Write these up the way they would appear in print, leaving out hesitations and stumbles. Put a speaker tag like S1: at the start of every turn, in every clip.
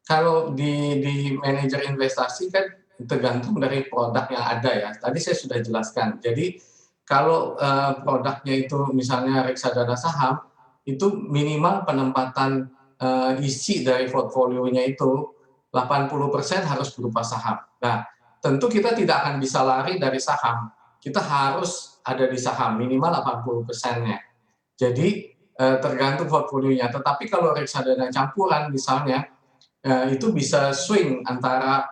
S1: Kalau di manajer investasi kan tergantung dari produk yang ada ya. Tadi saya sudah jelaskan. Jadi kalau, produknya itu misalnya reksadana saham, itu minimal penempatan, isi dari portofolionya itu 80% harus berupa saham. Nah, tentu kita tidak akan bisa lari dari saham. Kita harus ada di saham, minimal 80%-nya. Jadi, tergantung portfolionya. Tetapi kalau reksadana campuran misalnya, itu bisa swing antara,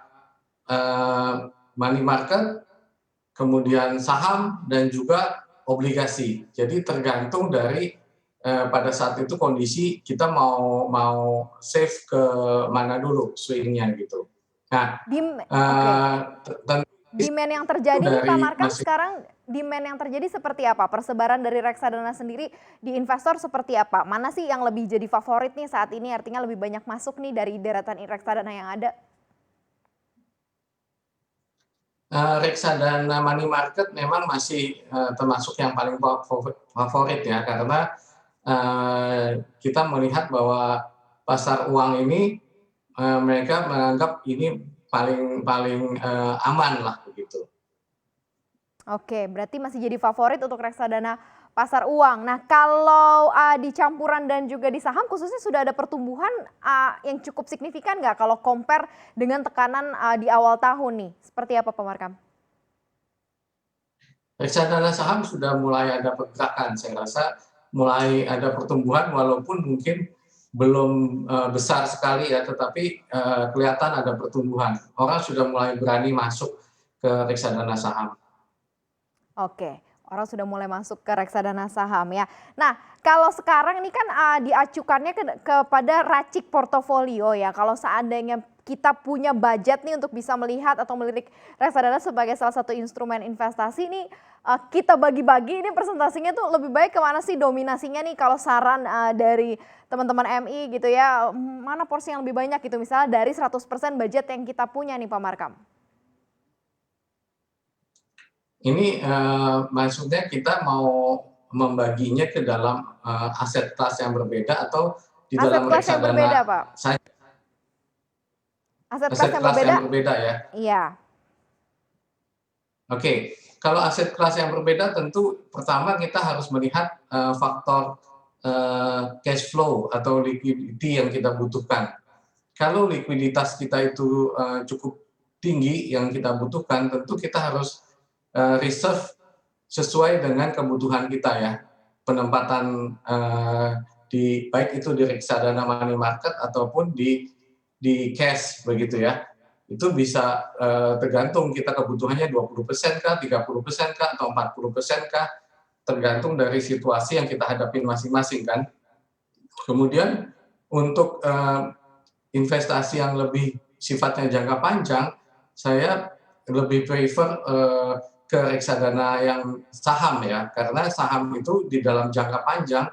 S1: money market, kemudian saham, dan juga obligasi. Jadi tergantung dari, pada saat itu kondisi kita mau mau save ke mana dulu swing-nya gitu. Nah,
S2: Oke.
S1: tentu
S2: Demand yang terjadi nih Pak
S1: dari
S2: Markam
S1: masing.
S2: sekarang demand yang terjadi seperti apa? Persebaran dari reksadana sendiri di investor seperti apa? Mana sih yang lebih jadi favorit nih saat ini? Artinya lebih banyak masuk nih dari deretan reksadana yang ada?
S1: Reksadana money market memang masih, termasuk yang paling favorit ya, karena, kita melihat bahwa pasar uang ini, mereka menganggap ini paling paling, aman lah begitu.
S2: Oke, berarti masih jadi favorit untuk reksadana pasar uang. Nah, kalau, di campuran dan juga di saham khususnya sudah ada pertumbuhan, yang cukup signifikan nggak kalau compare dengan tekanan, di awal tahun nih? Seperti apa Pak Markam?
S1: Reksadana saham sudah mulai ada pergerakan, saya rasa mulai ada pertumbuhan walaupun mungkin belum, besar sekali ya, tetapi, kelihatan ada pertumbuhan. Orang sudah mulai berani masuk ke reksadana saham.
S2: Oke, orang sudah mulai masuk ke reksadana saham ya. Nah, kalau sekarang ini kan, diacukannya kepada racik portofolio ya. Kalau seandainya kita punya budget nih untuk bisa melihat atau melirik reksadana sebagai salah satu instrumen investasi nih, kita bagi-bagi ini presentasinya tuh lebih baik kemana sih dominasinya nih kalau saran, dari teman-teman MI gitu ya, mana porsi yang lebih banyak gitu misalnya dari 100% budget yang kita punya nih Pak Markam?
S1: Ini, maksudnya kita mau membaginya ke dalam, aset kelas yang berbeda atau di
S2: Aset
S1: dalam
S2: kelas yang berbeda
S1: reksadana
S2: Pak.
S1: saja,
S2: Aset kelas
S1: aset
S2: yang
S1: kelas yang
S2: berbeda?
S1: berbeda ya?
S2: Iya.
S1: Oke, kalau aset kelas yang berbeda tentu pertama kita harus melihat, faktor, cash flow atau liquidity yang kita butuhkan. Kalau likuiditas kita itu, cukup tinggi yang kita butuhkan, tentu kita harus, reserve sesuai dengan kebutuhan kita ya. Penempatan, di baik itu di reksadana money market ataupun di cash begitu ya. Itu bisa, tergantung kita kebutuhannya 20% kah, 30% kah, atau 40% kah, tergantung dari situasi yang kita hadapi masing-masing kan. Kemudian untuk, investasi yang lebih sifatnya jangka panjang, saya lebih prefer, ke reksadana yang saham ya, karena saham itu di dalam jangka panjang,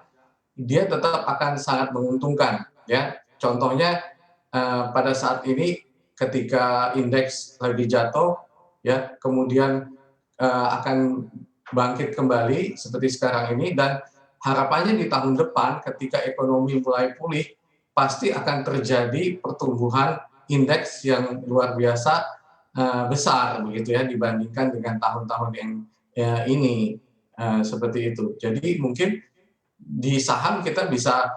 S1: dia tetap akan sangat menguntungkan ya. Contohnya, pada saat ini ketika indeks lagi jatuh ya, kemudian, akan bangkit kembali seperti sekarang ini dan harapannya di tahun depan ketika ekonomi mulai pulih, pasti akan terjadi pertumbuhan indeks yang luar biasa, besar begitu ya dibandingkan dengan tahun-tahun yang, ini, seperti itu. Jadi mungkin di saham kita bisa,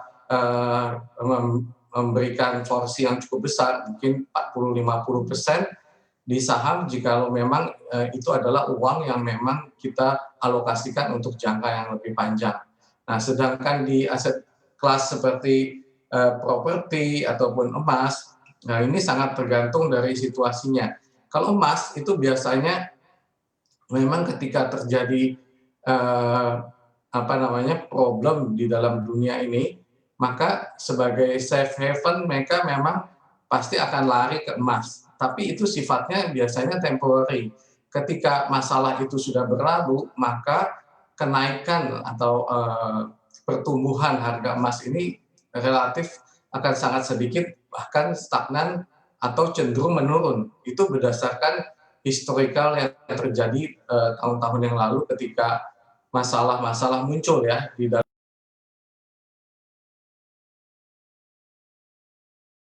S1: memberikan porsi yang cukup besar, mungkin 40-50% di saham jikalau memang, itu adalah uang yang memang kita alokasikan untuk jangka yang lebih panjang. Nah, sedangkan di aset kelas seperti, properti ataupun emas, nah ini sangat tergantung dari situasinya. Kalau emas itu biasanya memang ketika terjadi, apa namanya, problem di dalam dunia ini, maka sebagai safe haven mereka memang pasti akan lari ke emas, tapi itu sifatnya biasanya temporary. Ketika masalah itu sudah berlalu, maka kenaikan atau, pertumbuhan harga emas ini relatif akan sangat sedikit, bahkan stagnan atau cenderung menurun. Itu berdasarkan historical yang terjadi, tahun-tahun yang lalu ketika masalah-masalah muncul ya di dalam